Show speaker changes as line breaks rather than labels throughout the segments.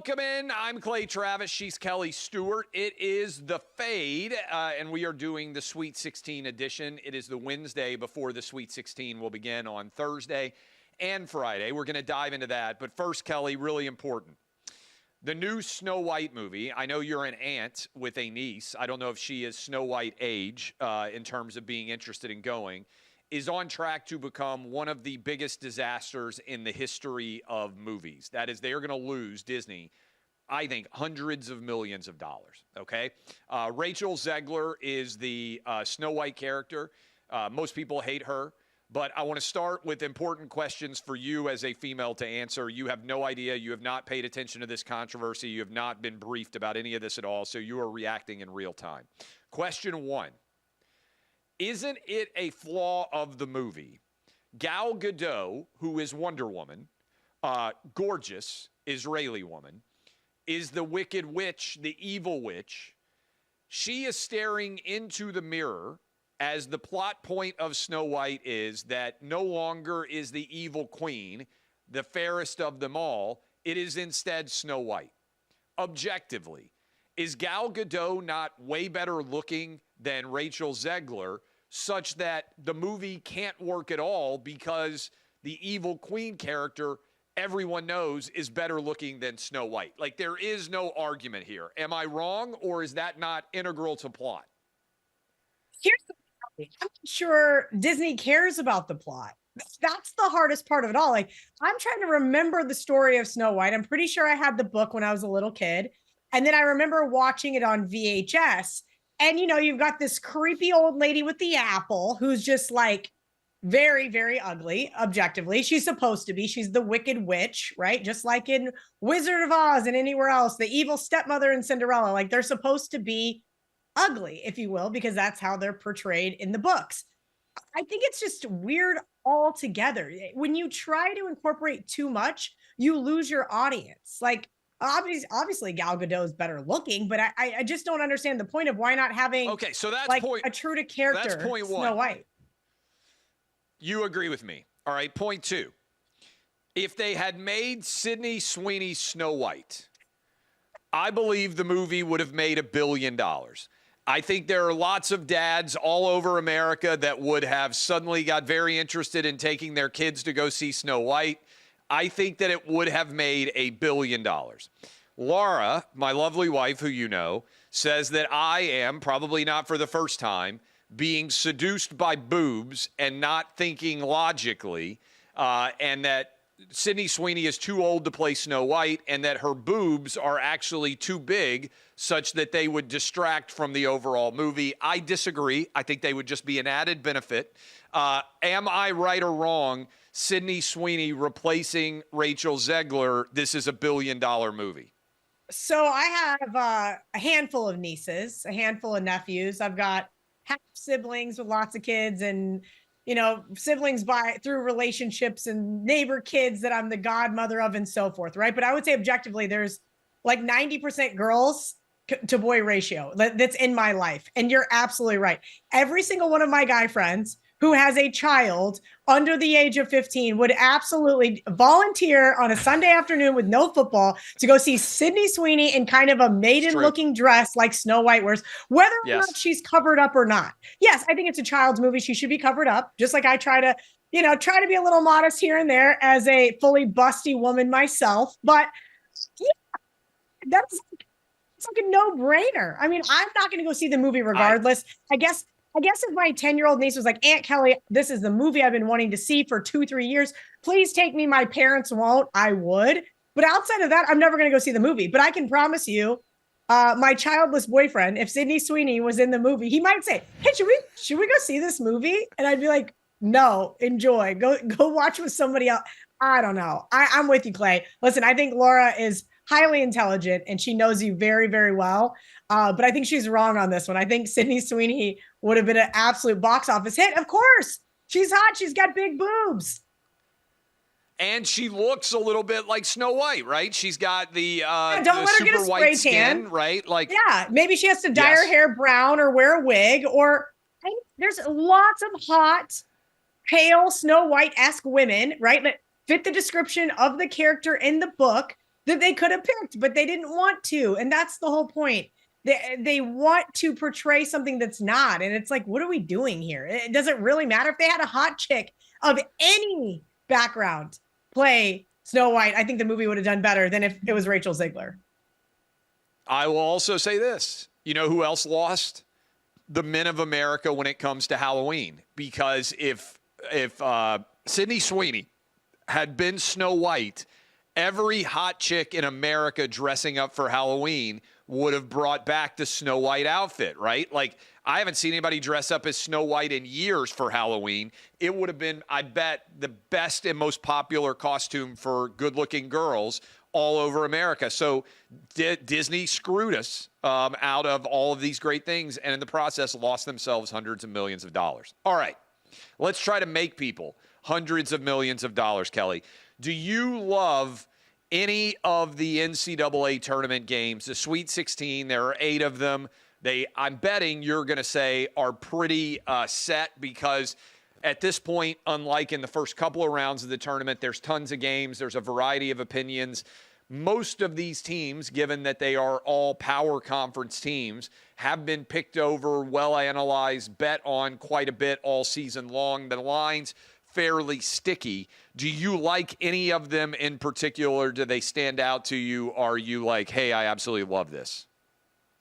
Welcome in. I'm Clay Travis. She's Kelly Stewart. It is The Fade, and we are doing the Sweet 16 edition. It is the Wednesday before the Sweet 16 will begin on Thursday and Friday. We're going to dive into that. But first, Kelly, really important. The new Snow White movie, I know you're an aunt with a niece. I don't know if she is Snow White age in terms of being interested in going, is on track to become one of the biggest disasters in the history of movies. That is, they are going to lose, Disney, I think, hundreds of millions of dollars, okay? Rachel Zegler is the Snow White character. Most people hate her, but I want to start with important questions for you as a female to answer. You have no idea. You have not paid attention to this controversy. You have not been briefed about any of this at all, so you are reacting in real time. Question one. Isn't it a flaw of the movie? Gal Gadot, who is Wonder Woman, gorgeous Israeli woman, is the wicked witch, the evil witch. She is staring into the mirror as the plot point of Snow White is that no longer is the evil queen, the fairest of them all. It is instead Snow White. Objectively, is Gal Gadot not way better looking than Rachel Zegler, such that the movie can't work at all because the evil queen character, everyone knows, is better looking than Snow White? Like, there is no argument here. Am I wrong, or is that not integral to plot?
Here's the thing. I'm not sure Disney cares about the plot. That's the hardest part of it all. Like, I'm trying to remember the story of Snow White. I'm pretty sure I had the book when I was a little kid. And then I remember watching it on VHS. And, you know, you've got this creepy old lady with the apple who's just like very, very ugly, objectively. She's supposed to be. She's the wicked witch, right? Just like in Wizard of Oz and anywhere else, the evil stepmother in Cinderella. Like, they're supposed to be ugly, if you will, because that's how they're portrayed in the books. I think it's just weird altogether. When you try to incorporate too much, you lose your audience. Like, obviously Gal Gadot is better looking, but I just don't understand the point of why not having
so that's
like
point,
a true to character
that's point one.
Snow White.
You agree with me. All right, point two. If they had made Sydney Sweeney Snow White, I believe the movie would have made $1 billion. I think there are lots of dads all over America that would have suddenly got very interested in taking their kids to go see Snow White. I think that it would have made $1 billion. Laura, my lovely wife, who you know, says that I am, probably not for the first time, being seduced by boobs and not thinking logically, and that Sydney Sweeney is too old to play Snow White, and that her boobs are actually too big such that they would distract from the overall movie. I disagree. I think they would just be an added benefit. Am I right or wrong? Sydney Sweeney replacing Rachel Zegler, this is $1 billion movie.
So I have a handful of nieces, a handful of nephews. I've got half siblings with lots of kids, and you know, siblings through relationships and neighbor kids that I'm the godmother of and so forth, right? But I would say objectively, there's like 90% girls to boy ratio that's in my life. And you're absolutely right. Every single one of my guy friends who has a child under the age of 15 would absolutely volunteer on a Sunday afternoon with no football to go see Sydney Sweeney in kind of a maiden-looking dress like Snow White wears, whether or not she's covered up or not. Yes, I think it's a child's movie. She should be covered up, just like I try to be a little modest here and there as a fully busty woman myself. But yeah, it's like a no-brainer. I mean, I'm not going to go see the movie regardless. I guess if my 10-year-old niece was like, Aunt Kelly, this is the movie I've been wanting to see for 2-3 years, please take me. My parents won't. I would. But outside of that, I'm never going to go see the movie. But I can promise you, my childless boyfriend, if Sydney Sweeney was in the movie, he might say, hey, should we go see this movie? And I'd be like, no, enjoy. Go watch with somebody else. I don't know. I'm with you, Clay. Listen, I think Laura is highly intelligent and she knows you very, very well. But I think she's wrong on this one. I think Sydney Sweeney would have been an absolute box office hit. Of course, she's hot. She's got big boobs.
And she looks a little bit like Snow White, right? She's got the
don't
the
let her get a
super
spray
white
tan,
skin, right? Like,
yeah, maybe she has to dye her hair brown or wear a wig. Or there's lots of hot, pale Snow White-esque women, right, that fit the description of the character in the book that they could have picked, but they didn't want to. And that's the whole point. They want to portray something that's not. And it's like, what are we doing here? It doesn't really matter if they had a hot chick of any background play Snow White. I think the movie would have done better than if it was Rachel Ziegler.
I will also say this. You know who else lost? The men of America when it comes to Halloween. Because if Sydney Sweeney had been Snow White, every hot chick in America dressing up for Halloween would have brought back the Snow White outfit, right? Like, I haven't seen anybody dress up as Snow White in years for Halloween. It would have been, I bet, the best and most popular costume for good-looking girls all over America. So Disney screwed us out of all of these great things, and in the process lost themselves hundreds of millions of dollars. All right, let's try to make people hundreds of millions of dollars, Kelly. Do you love any of the NCAA tournament games, the Sweet 16? There are 8 of them. I'm betting you're going to say are pretty set, because at this point, unlike in the first couple of rounds of the tournament, there's tons of games. There's a variety of opinions. Most of these teams, given that they are all power conference teams, have been picked over, well analyzed, bet on quite a bit all season long. The lines fairly sticky. Do you like any of them in particular? Do they stand out to you? Are you like, hey, I absolutely love this?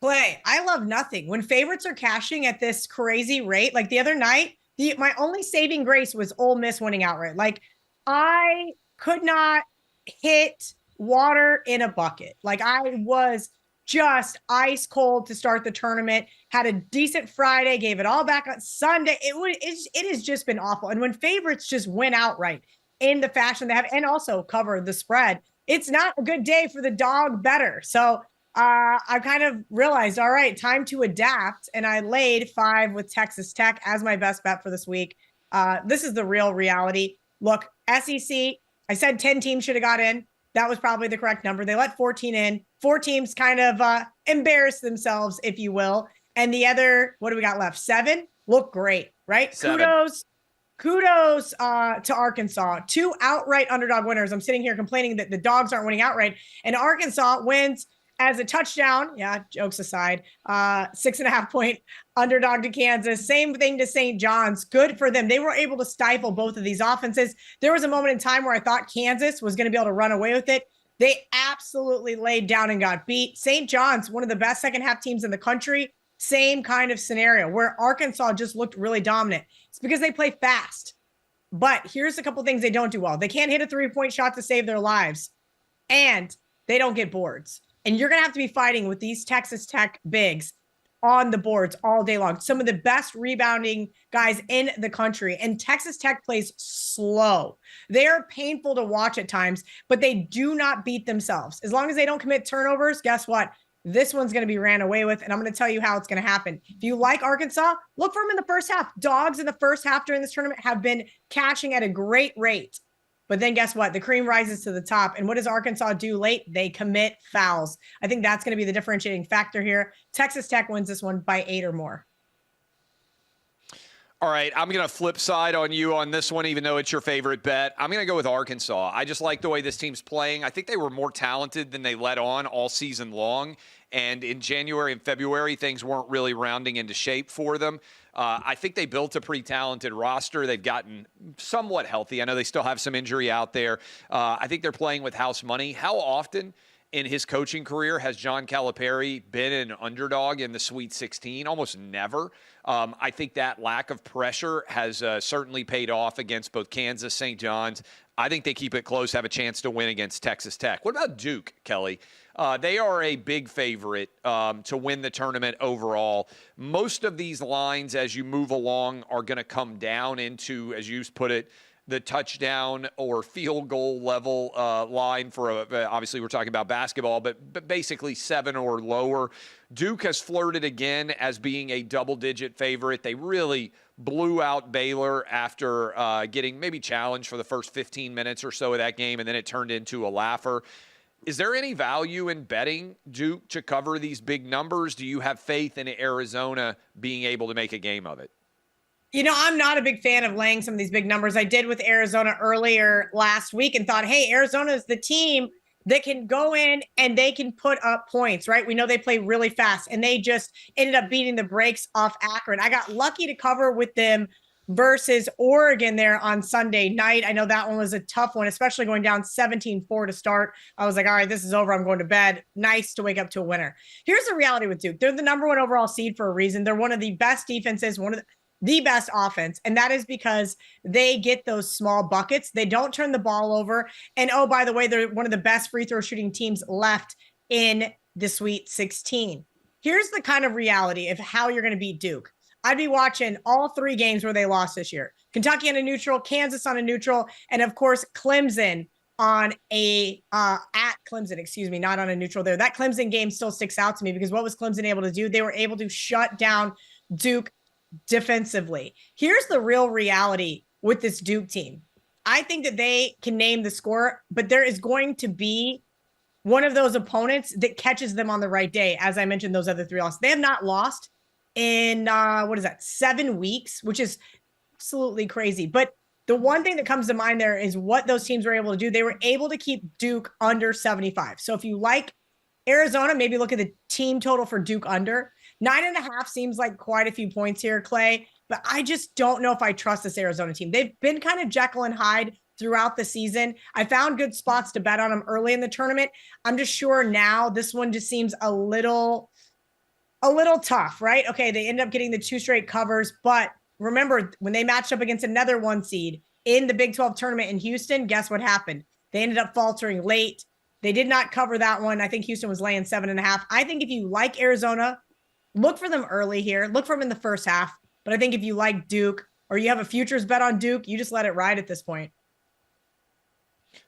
Play. I love nothing. When favorites are cashing at this crazy rate, like the other night, my only saving grace was Ole Miss winning outright. Like, I could not hit water in a bucket. Like, I was just ice cold to start the tournament, had a decent Friday, gave it all back on Sunday. It has just been awful. And when favorites just win outright in the fashion they have, and also cover the spread, it's not a good day for the dog better. So I kind of realized, all right, time to adapt. And I laid 5 with Texas Tech as my best bet for this week. This is the real reality. Look, SEC, I said 10 teams should have got in. That was probably the correct number. They let 14 in. 4 teams kind of embarrassed themselves, if you will. And the other, what do we got left? 7 look great, right?
7.
Kudos to Arkansas. 2 outright underdog winners. I'm sitting here complaining that the dogs aren't winning outright. And Arkansas wins as a touchdown. Yeah, jokes aside. 6.5 point underdog to Kansas. Same thing to St. John's. Good for them. They were able to stifle both of these offenses. There was a moment in time where I thought Kansas was going to be able to run away with it. They absolutely laid down and got beat. St. John's, one of the best second half teams in the country. Same kind of scenario where Arkansas just looked really dominant. It's because they play fast. But here's a couple things they don't do well. They can't hit a 3-point shot to save their lives. And they don't get boards. And you're going to have to be fighting with these Texas Tech bigs on the boards all day long. Some of the best rebounding guys in the country. And Texas Tech plays slow. They're painful to watch at times, but they do not beat themselves. As long as they don't commit turnovers, guess what? This one's going to be ran away with, and I'm going to tell you how it's going to happen. If you like Arkansas, look for them in the first half. Dogs in the first half during this tournament have been catching at a great rate. But then guess what? The cream rises to the top. And what does Arkansas do late? They commit fouls. I think that's going to be the differentiating factor here. Texas Tech wins this one by 8 or more.
All right, I'm going to flip side on you on this one, even though it's your favorite bet. I'm going to go with Arkansas. I just like the way this team's playing. I think they were more talented than they let on all season long. And in January and February, things weren't really rounding into shape for them. I think they built a pretty talented roster. They've gotten somewhat healthy. I know they still have some injury out there. I think they're playing with house money. How often in his coaching career has John Calipari been an underdog in the Sweet 16? Almost never. I think that lack of pressure has certainly paid off against both Kansas, St. John's. I think they keep it close, have a chance to win against Texas Tech. What about Duke, Kelly? They are a big favorite to win the tournament overall. Most of these lines, as you move along, are going to come down into, as you put it, the touchdown or field goal level line for obviously we're talking about basketball, but basically 7 or lower. Duke has flirted again as being a double-digit favorite. They really blew out Baylor after getting maybe challenged for the first 15 minutes or so of that game, and then it turned into a laugher. Is there any value in betting Duke to cover these big numbers? Do you have faith in Arizona being able to make a game of it?
You know, I'm not a big fan of laying some of these big numbers. I did with Arizona earlier last week and thought, hey, Arizona is the team that can go in and they can put up points, right? We know they play really fast, and they just ended up beating the brakes off Akron. I got lucky to cover with them versus Oregon there on Sunday night. I know that one was a tough one, especially going down 17-4 to start. I was like, all right, this is over. I'm going to bed. Nice to wake up to a winner. Here's the reality with Duke. They're the number 1 overall seed for a reason. They're one of the best defenses, one of the best offense. And that is because they get those small buckets. They don't turn the ball over. And oh, by the way, they're one of the best free throw shooting teams left in the Sweet 16. Here's the kind of reality of how you're going to beat Duke. I'd be watching all 3 games where they lost this year. Kentucky on a neutral, Kansas on a neutral, and of course, Clemson on at Clemson, excuse me, not on a neutral there. That Clemson game still sticks out to me because what was Clemson able to do? They were able to shut down Duke defensively. Here's the real reality with this Duke team. I think that they can name the score, but there is going to be one of those opponents that catches them on the right day. As I mentioned, those other 3 losses. They have not lost in 7 weeks, which is absolutely crazy. But the one thing that comes to mind there is what those teams were able to do. They were able to keep Duke under 75. So if you like Arizona, maybe look at the team total for Duke under. 9.5 seems like quite a few points here, Clay, but I just don't know if I trust this Arizona team. They've been kind of Jekyll and Hyde throughout the season. I found good spots to bet on them early in the tournament. I'm just sure now this one just seems a little tough, right? Okay, they end up getting the 2 straight covers, but remember when they matched up against another 1 seed in the Big 12 tournament in Houston, guess what happened? They ended up faltering late. They did not cover that one. I think Houston was laying 7.5. I think if you like Arizona, look for them early here. Look for them in the first half. But I think if you like Duke or you have a futures bet on Duke, you just let it ride at this point.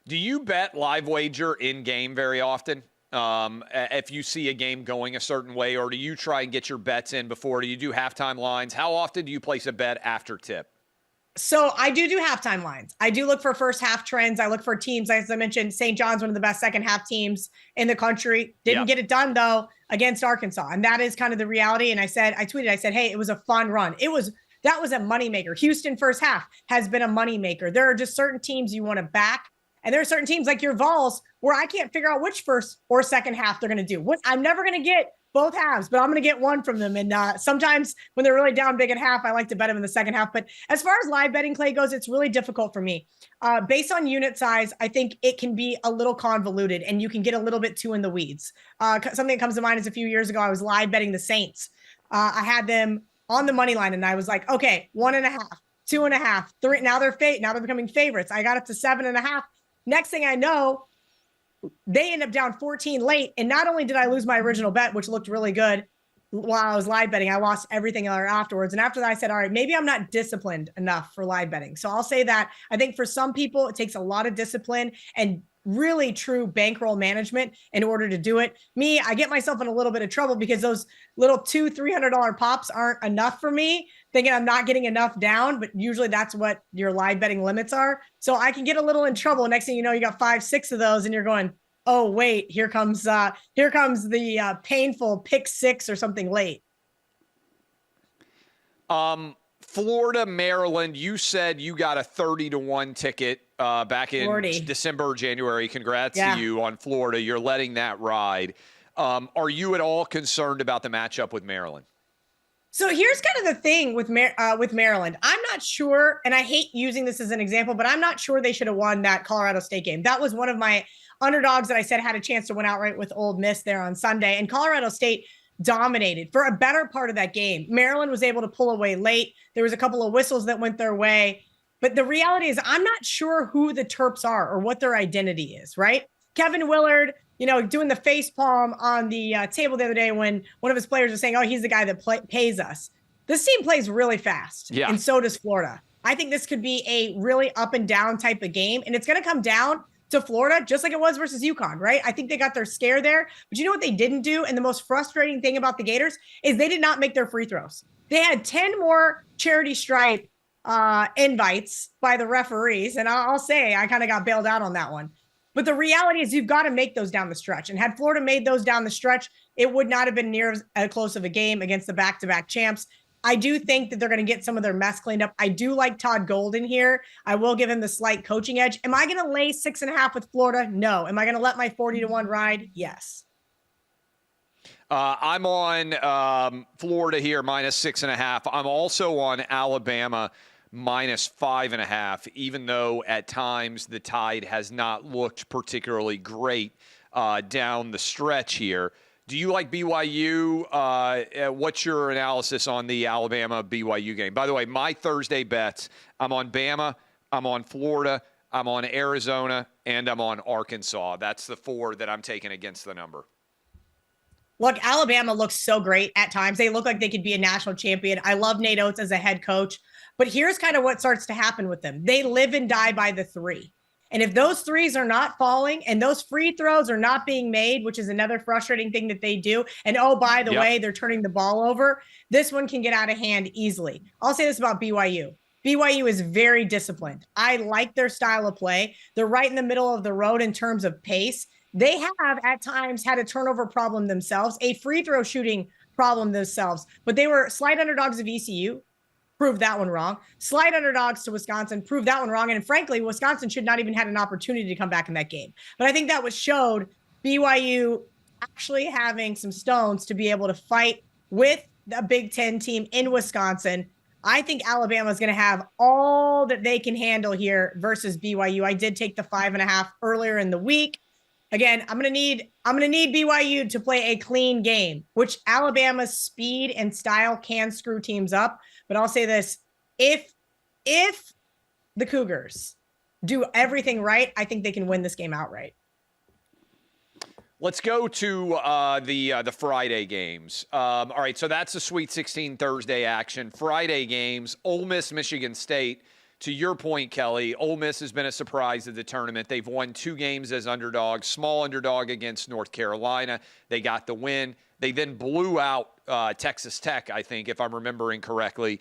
Do you bet live wager in game very often? If you see a game going a certain way, or do you try and get your bets in before? Do you do halftime lines? How often do you place a bet after tip?
So I do halftime lines. I do look for first half trends. I look for teams. As I mentioned, St. John's, one of the best second half teams in the country. Didn't get it done though against Arkansas. And that is kind of the reality. And I tweeted, hey, it was a fun run. That was a moneymaker. Houston first half has been a moneymaker. There are just certain teams you want to back. And there are certain teams like your Vols where I can't figure out which first or second half they're going to do. I'm never going to get both halves, but I'm going to get one from them. And sometimes when they're really down big at half, I like to bet them in the second half. But as far as live betting, Clay, goes, it's really difficult for me. Based on unit size, I think it can be a little convoluted and you can get a little bit too in the weeds. Something that comes to mind is a few years ago, I was live betting the Saints. I had them on the money line and I was like, okay, 1.5, 2.5, 3. Now they're becoming favorites. I got up to 7.5. Next thing I know, they end up down 14 late. And not only did I lose my original bet, which looked really good while I was live betting, I lost everything afterwards. And after that, I said, all right, maybe I'm not disciplined enough for live betting. So I'll say that I think for some people, it takes a lot of discipline and really true bankroll management in order to do it. Me, I get myself in a little bit of trouble because those little $200-$300 pops aren't enough for me, thinking I'm not getting enough down, but usually that's what your live betting limits are. So I can get a little in trouble. Next thing you know, you got 5-6 of those and you're going, oh wait, here comes the painful pick 6 or something late.
Florida, Maryland, you said you got a 30-1 ticket back in
40.
December or January. Congrats to you on Florida. You're letting that ride. Are you at all concerned about the matchup with Maryland?
So here's kind of the thing with Maryland. I'm not sure, and I hate using this as an example, but I'm not sure they should have won that Colorado State game. That was one of my underdogs that I said had a chance to win outright with Ole Miss there on Sunday, and Colorado State dominated for a better part of that game. Maryland was able to pull away late. There was a couple of whistles that went their way. But the reality is I'm not sure who the Terps are or what their identity is, right? Kevin Willard, doing the face palm on the table the other day when one of his players was saying, oh, he's the guy that pays us. This team plays really fast, and so does Florida. I think this could be a really up and down type of game, and it's going to come down to Florida, just like it was versus UConn, right? I think they got their scare there, but you know what they didn't do? And the most frustrating thing about the Gators is they did not make their free throws. They had 10 more charity stripe invites by the referees. And I'll say I kind of got bailed out on that one. But the reality is you've got to make those down the stretch. And had Florida made those down the stretch, it would not have been near as close of a game against the back-to-back champs. I do think that they're going to get some of their mess cleaned up. I do like Todd Golden here. I will give him the slight coaching edge. Am I going to lay 6.5 with Florida? No. Am I going to let my 40-1 ride? Yes.
I'm on Florida here, -6.5. I'm also on Alabama, -5.5, even though at times the Tide has not looked particularly great down the stretch here. Do you like BYU? What's your analysis on the Alabama-BYU game? By the way, my Thursday bets, I'm on Bama, I'm on Florida, I'm on Arizona, and I'm on Arkansas. That's the 4 that I'm taking against the number.
Look, Alabama looks so great at times. They look like they could be a national champion. I love Nate Oates as a head coach. But here's kind of what starts to happen with them. They live and die by the 3. And if those threes are not falling and those free throws are not being made, which is another frustrating thing that they do, and oh, by the way, they're turning the ball over, this one can get out of hand easily. I'll say this about BYU. BYU is very disciplined. I like their style of play. They're right in the middle of the road in terms of pace. They have at times had a turnover problem themselves, a free throw shooting problem themselves, but they were slight underdogs of ECU. Proved that one wrong. Slight underdogs to Wisconsin, proved that one wrong. And frankly, Wisconsin should not even had an opportunity to come back in that game. But I think that was showed BYU actually having some stones to be able to fight with a Big Ten team in Wisconsin. I think Alabama is going to have all that they can handle here versus BYU. I did take the 5.5 earlier in the week. Again, I'm going to need BYU to play a clean game, which Alabama's speed and style can screw teams up. But I'll say this, if the Cougars do everything right, I think they can win this game outright.
Let's go to the Friday games. All right, so that's the Sweet 16 Thursday action. Friday games, Ole Miss, Michigan State. To your point, Kelly, Ole Miss has been a surprise of the tournament. They've won 2 games as underdogs, small underdog against North Carolina. They got the win. They then blew out Texas Tech, I think, if I'm remembering correctly,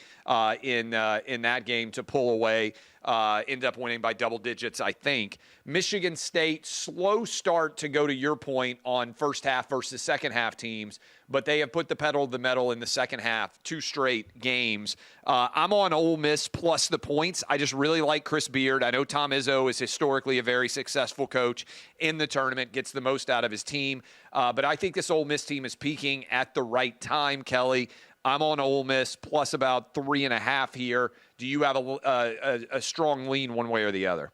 in that game to pull away. Ended up winning by double digits, I think. Michigan State, slow start to go to your point on first half versus second half teams, but they have put the pedal to the metal in the second half, 2 straight games. I'm on Ole Miss plus the points. I just really like Chris Beard. I know Tom Izzo is historically a very successful coach in the tournament, gets the most out of his team. But I think this Ole Miss team is peaking at the right time, Kelly. I'm on Ole Miss plus about 3.5 here. Do you have a strong lean one way or the other?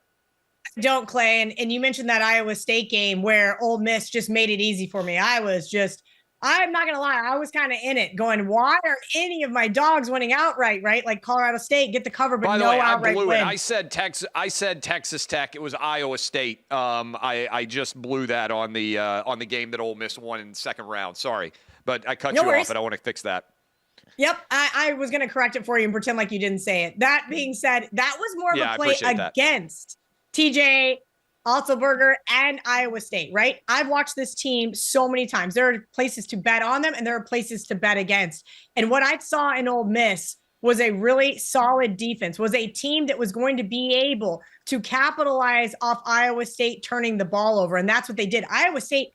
Don't, Clay. And you mentioned that Iowa State game where Ole Miss just made it easy for me. I'm not going to lie, I was kind of in it going, why are any of my dogs winning outright, right? Like Colorado State, get the cover, but no outright win.
I said Texas Tech. It was Iowa State. I just blew that on the game that Ole Miss won in the second round. Sorry, but I cut you off, and I want to fix that.
Yep, I was going to correct it for you and pretend like you didn't say it. That being said, that was more of a play against TJ Altenberger and Iowa State, right? I've watched this team so many times. There are places to bet on them and there are places to bet against. And what I saw in Ole Miss was a really solid defense, was a team that was going to be able to capitalize off Iowa State turning the ball over. And that's what they did. Iowa State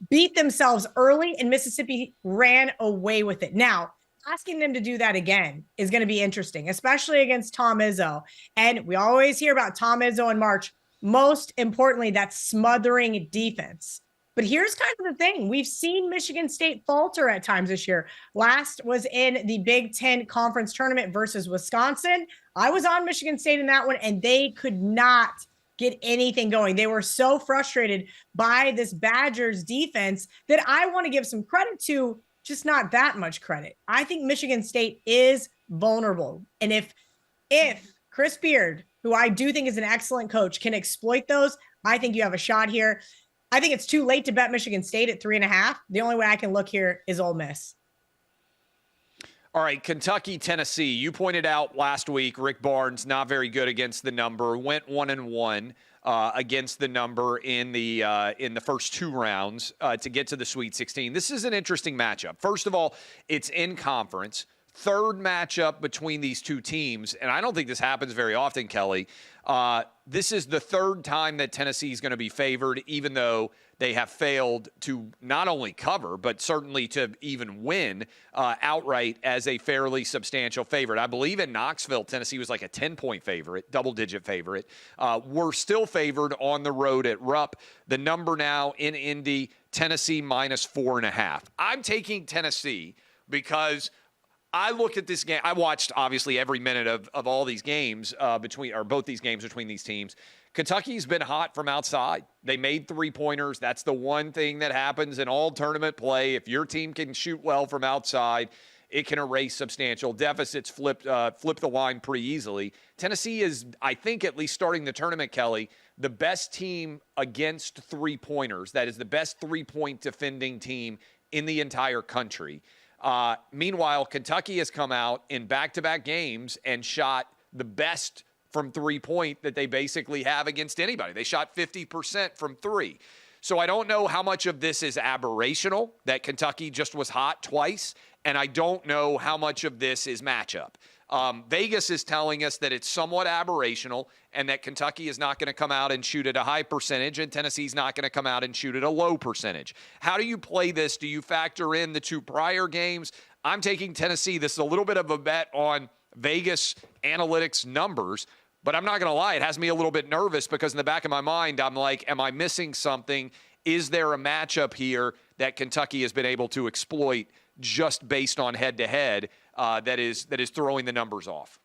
beat themselves early and Mississippi ran away with it. Now, asking them to do that again is going to be interesting, especially against Tom Izzo. And we always hear about Tom Izzo in March. Most importantly, that smothering defense. But here's kind of the thing. We've seen Michigan State falter at times this year. Last was in the Big Ten Conference Tournament versus Wisconsin. I was on Michigan State in that one, and they could not get anything going. They were so frustrated by this Badgers defense that I want to give some credit to, just not that much credit. I think Michigan State is vulnerable. And if Chris Beard, who I do think is an excellent coach, can exploit those, I think you have a shot here. I think it's too late to bet Michigan State at 3.5. The only way I can look here is Ole Miss.
All right, Kentucky, Tennessee. You pointed out last week, Rick Barnes not very good against the number. Went 1-1 against the number in the first 2 rounds to get to the Sweet 16. This is an interesting matchup. First of all, it's in conference. third matchup between these two teams, and I don't think this happens very often, Kelly. This is the third time that Tennessee is going to be favored, even though they have failed to not only cover, but certainly to even win outright as a fairly substantial favorite. I believe in Knoxville, Tennessee was like a 10-point favorite, double-digit favorite. We're still favored on the road at Rupp. The number now in Indy, Tennessee minus 4.5. I'm taking Tennessee because I look at this game. I watched, obviously, every minute of all these games both these games between these teams. Kentucky's been hot from outside. They made three-pointers. That's the one thing that happens in all tournament play. If your team can shoot well from outside, it can erase substantial deficits, flip the line pretty easily. Tennessee is, I think, at least starting the tournament, Kelly, the best team against three-pointers. That is the best three-point defending team in the entire country. Meanwhile, Kentucky has come out in back-to-back games and shot the best from three-point that they basically have against anybody. They shot 50% from three. So I don't know how much of this is aberrational, that Kentucky just was hot twice, and I don't know how much of this is matchup. Vegas is telling us that it's somewhat aberrational and that Kentucky is not going to come out and shoot at a high percentage and Tennessee's not going to come out and shoot at a low percentage. How do you play this? Do you factor in the two prior games? I'm taking Tennessee. This is a little bit of a bet on Vegas analytics numbers, but I'm not going to lie. It has me a little bit nervous because in the back of my mind, I'm like, am I missing something? Is there a matchup here that Kentucky has been able to exploit just based on head-to-head that is throwing the numbers off?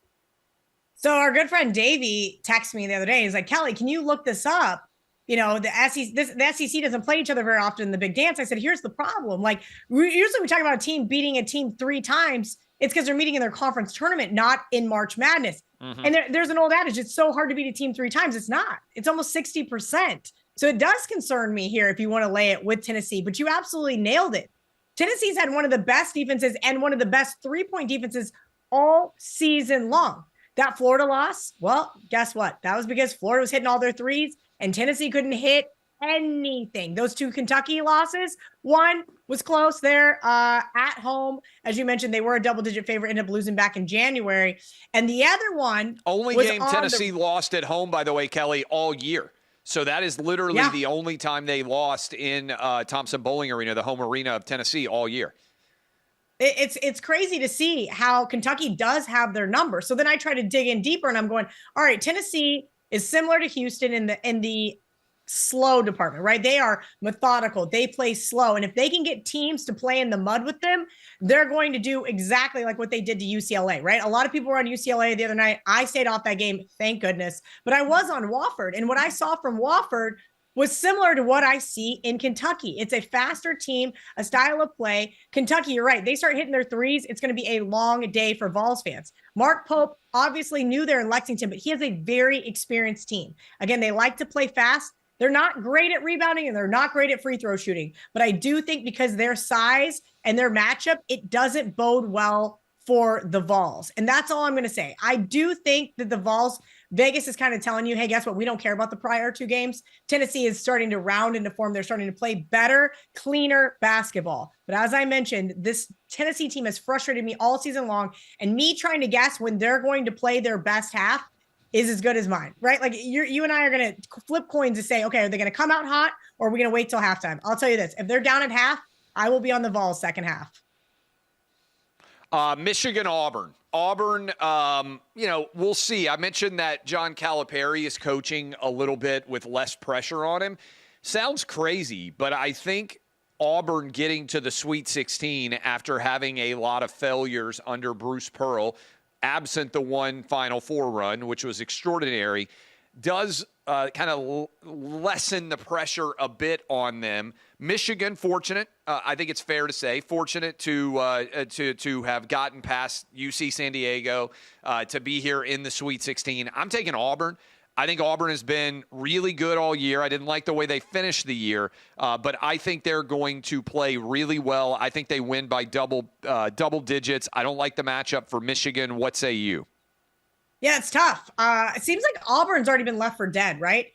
So our good friend Davey texted me the other day. He's like, Kelly, can you look this up? You know, the SEC doesn't play each other very often in the big dance. I said, here's the problem. Like, usually we talk about a team beating a team 3 times. It's because they're meeting in their conference tournament, not in March Madness. Mm-hmm. And there's an old adage, it's so hard to beat a team 3 times. It's not. It's almost 60%. So it does concern me here if you want to lay it with Tennessee, but you absolutely nailed it. Tennessee's had one of the best defenses and one of the best three-point defenses all season long. That Florida loss, well, guess what? That was because Florida was hitting all their threes and Tennessee couldn't hit anything. Those 2 Kentucky losses, one was close there at home. As you mentioned, they were a double-digit favorite, ended up losing back in January. And the other one
only game Tennessee lost at home, by the way, Kelly, all year. So that is literally the only time they lost in Thompson Bowling Arena, the home arena of Tennessee, all year.
It's crazy to see how Kentucky does have their number. So then I try to dig in deeper and I'm going, all right, Tennessee is similar to Houston in the slow department, right? They are methodical. They play slow. And if they can get teams to play in the mud with them, they're going to do exactly like what they did to UCLA, right? A lot of people were on UCLA the other night. I stayed off that game, thank goodness. But I was on Wofford. And what I saw from Wofford was similar to what I see in Kentucky. It's a faster team, a style of play. Kentucky, you're right. They start hitting their threes. It's going to be a long day for Vols fans. Mark Pope obviously knew they're in Lexington, but he has a very experienced team. Again, they like to play fast. They're not great at rebounding and they're not great at free throw shooting. But I do think because their size and their matchup, it doesn't bode well for the Vols. And that's all I'm going to say. I do think that the Vols, Vegas is kind of telling you, hey, guess what? We don't care about the prior 2 games. Tennessee is starting to round into form. They're starting to play better, cleaner basketball. But as I mentioned, this Tennessee team has frustrated me all season long. And me trying to guess when they're going to play their best half is as good as mine, right? Like you and I are going to flip coins to say, okay, are they going to come out hot or are we going to wait till halftime? I'll tell you this. If they're down at half, I will be on the Vols second half.
Michigan, Auburn. Auburn, we'll see. I mentioned that John Calipari is coaching a little bit with less pressure on him. Sounds crazy, but I think Auburn getting to the Sweet 16 after having a lot of failures under Bruce Pearl, absent the one Final Four run, which was extraordinary, does kind of lessen the pressure a bit on them. Michigan, fortunate, I think it's fair to say, fortunate to have gotten past UC San Diego, to be here in the Sweet 16. I'm taking Auburn. I think Auburn has been really good all year. I didn't like the way they finished the year, but I think they're going to play really well. I think they win by double digits. I don't like the matchup for Michigan. What say you?
Yeah, it's tough. It seems like Auburn's already been left for dead, right?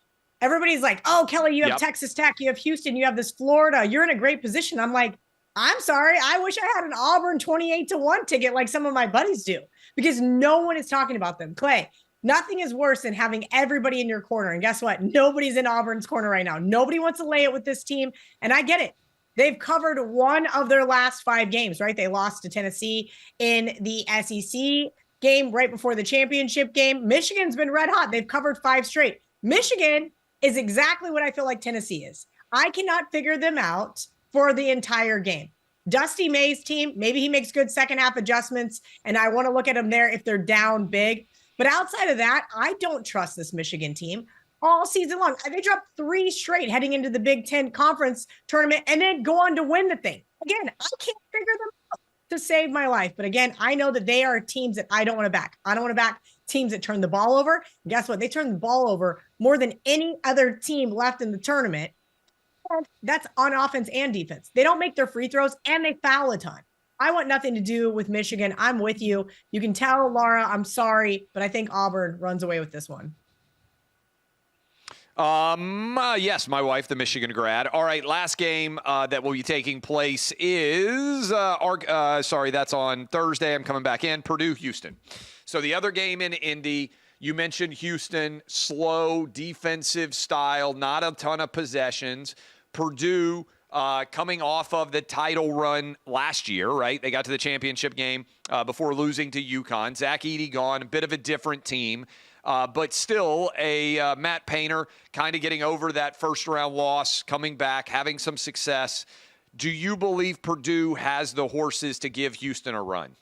Everybody's like, oh, Kelly, you have Texas Tech, you have Houston, you have this Florida. You're in a great position. I'm like, I'm sorry. I wish I had an Auburn 28-1 ticket like some of my buddies do, because no one is talking about them. Clay, nothing is worse than having everybody in your corner. And guess what? Nobody's in Auburn's corner right now. Nobody wants to lay it with this team. And I get it. They've covered one of their last 5 games, right? They lost to Tennessee in the SEC game right before the championship game. Michigan's been red hot. They've covered 5 straight. Michigan is exactly what I feel like Tennessee is. I cannot figure them out for the entire game. Dusty May's team, maybe he makes good second half adjustments, and I want to look at them there if they're down big. But outside of that, I don't trust this Michigan team all season long. They dropped 3 straight heading into the Big Ten conference tournament and then go on to win the thing. Again, I can't figure them out to save my life. But again, I know that they are teams that I don't want to back. I don't want to back teams that turn the ball over. And guess what? They turn the ball over more than any other team left in the tournament. And that's on offense and defense. They don't make their free throws and they foul a ton. I want nothing to do with Michigan. I'm with you. You can tell Laura, I'm sorry, but I think Auburn runs away with this one.
Yes, my wife, the Michigan grad. All right, last game that will be taking place is, that's on Thursday. I'm coming back in, Purdue, Houston. So the other game in Indy, you mentioned Houston, slow, defensive style, not a ton of possessions. Purdue coming off of the title run last year, right? They got to the championship game before losing to UConn. Zach Edey gone, a bit of a different team. But still, a Matt Painter kind of getting over that first-round loss, coming back, having some success. Do you believe Purdue has the horses to give Houston a run?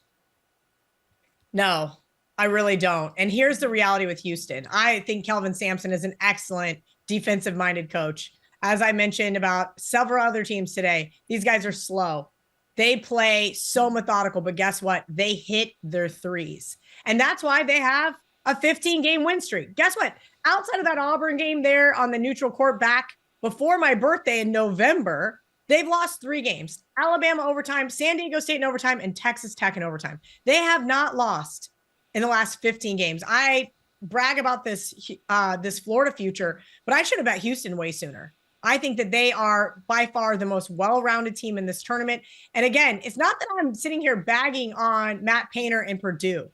No, I really don't. And here's the reality with Houston. I think Kelvin Sampson is an excellent defensive-minded coach. As I mentioned about several other teams today, these guys are slow. They play so methodical, but guess what? They hit their threes. And that's why they have a 15-game win streak. Guess what? Outside of that Auburn game there on the neutral court back before my birthday in November, they've lost 3 games. Alabama overtime, San Diego State in overtime, and Texas Tech in overtime. They have not lost in the last 15 games. I brag about this Florida future, but I should have bet Houston way sooner. I think that they are by far the most well-rounded team in this tournament. And again, it's not that I'm sitting here bagging on Matt Painter and Purdue.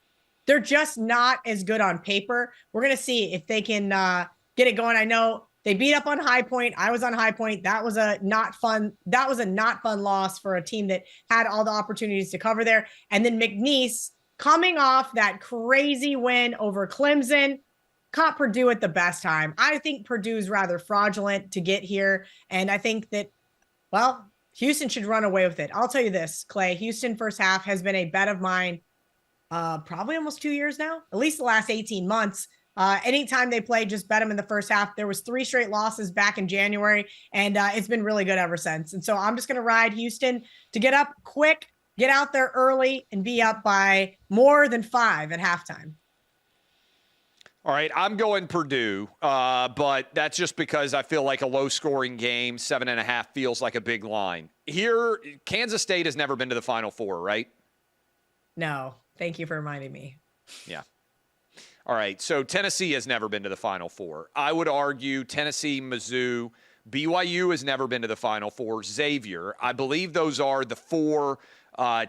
They're just not as good on paper. We're going to see if they can get it going. I know they beat up on High Point. I was on High Point. That was a not fun loss for a team that had all the opportunities to cover there. And then McNeese, coming off that crazy win over Clemson, caught Purdue at the best time. I think Purdue's rather fraudulent to get here. And I think that, well, Houston should run away with it. I'll tell you this, Clay, Houston first half has been a bet of mine probably almost 2 years now, at least the last 18 months. Anytime they play, just bet them in the first half. There was 3 straight losses back in January, and it's been really good ever since. And so I'm just going to ride Houston to get up quick, get out there early, and be up by more than 5 at halftime.
All right, I'm going Purdue, but that's just because I feel like a low-scoring game, 7.5 feels like a big line. Here, Kansas State has never been to the Final Four, right?
No, thank you for reminding me.
Yeah. All right, so Tennessee has never been to the Final Four. I would argue Tennessee, Mizzou, BYU has never been to the Final Four, Xavier. I believe those are the 4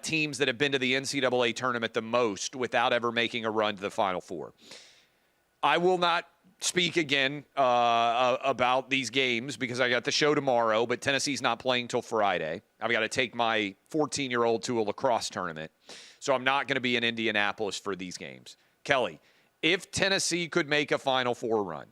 teams that have been to the NCAA tournament the most without ever making a run to the Final Four. I will not speak again about these games because I got the show tomorrow, but Tennessee's not playing till Friday. I've got to take my 14-year-old to a lacrosse tournament, so I'm not going to be in Indianapolis for these games. Kelly, if Tennessee could make a Final Four run,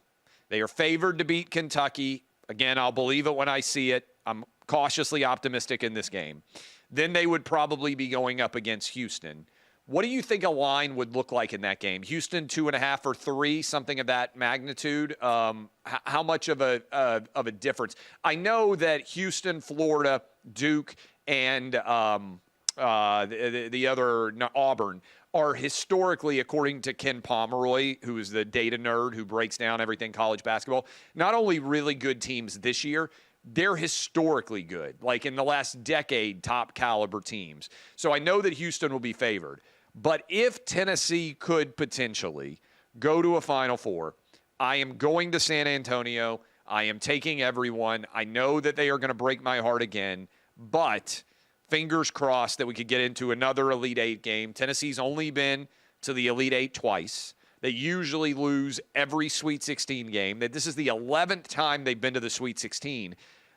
they are favored to beat Kentucky. Again, I'll believe it when I see it. I'm cautiously optimistic in this game. Then they would probably be going up against Houston. What do you think a line would look like in that game? Houston 2.5 or 3, something of that magnitude. How much of a difference? I know that Houston, Florida, Duke, and the other Auburn are historically, according to Ken Pomeroy, who is the data nerd who breaks down everything college basketball, not only really good teams this year, they're historically good, like in the last decade, top caliber teams. So I know that Houston will be favored. But if Tennessee could potentially go to a Final Four, I am going to San Antonio. I am taking everyone. I know that they are going to break my heart again. But Fingers crossed that we could get into another Elite Eight game. Tennessee's only been to the Elite Eight twice. They usually lose every Sweet 16 game. This is the 11th time they've been to the Sweet 16.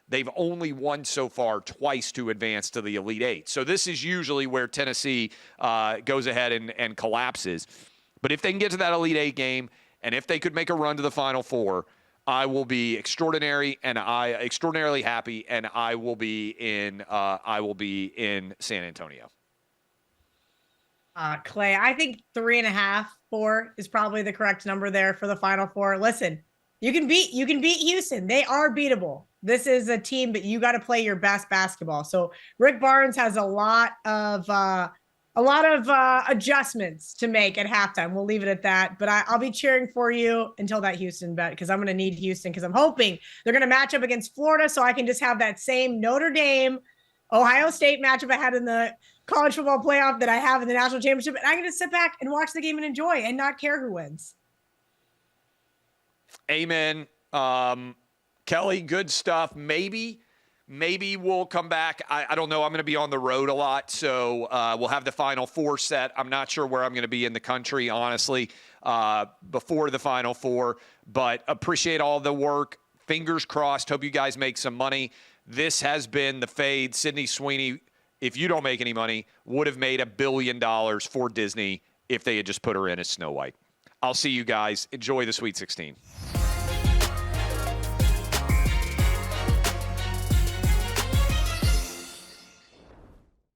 They've only won so far twice to advance to the Elite Eight. So this is usually where Tennessee goes ahead and collapses. But if they can get to that Elite Eight game, and if they could make a run to the Final Four, I will be extraordinarily happy, and I will be in San Antonio.
Clay, I think 3.5, 4 is probably the correct number there for the Final Four. Listen, you can beat Houston. They are beatable. This is a team, but you got to play your best basketball. So Rick Barnes has a lot of adjustments to make at halftime. We'll leave it at that. But I'll be cheering for you until that Houston bet, because I'm going to need Houston, because I'm hoping they're going to match up against Florida, so I can just have that same Notre Dame, Ohio State matchup I had in the college football playoff that I have in the national championship. And I can just sit back and watch the game and enjoy and not care who wins.
Amen. Kelly, good stuff. Maybe we'll come back. I don't know. I'm going to be on the road a lot, so we'll have the Final Four set. I'm not sure where I'm going to be in the country, honestly, before the Final Four, but appreciate all the work. Fingers crossed. Hope you guys make some money. This has been The Fade. Sydney Sweeney, if you don't make any money, would have made $1 billion for Disney if they had just put her in as Snow White. I'll see you guys. Enjoy the Sweet 16.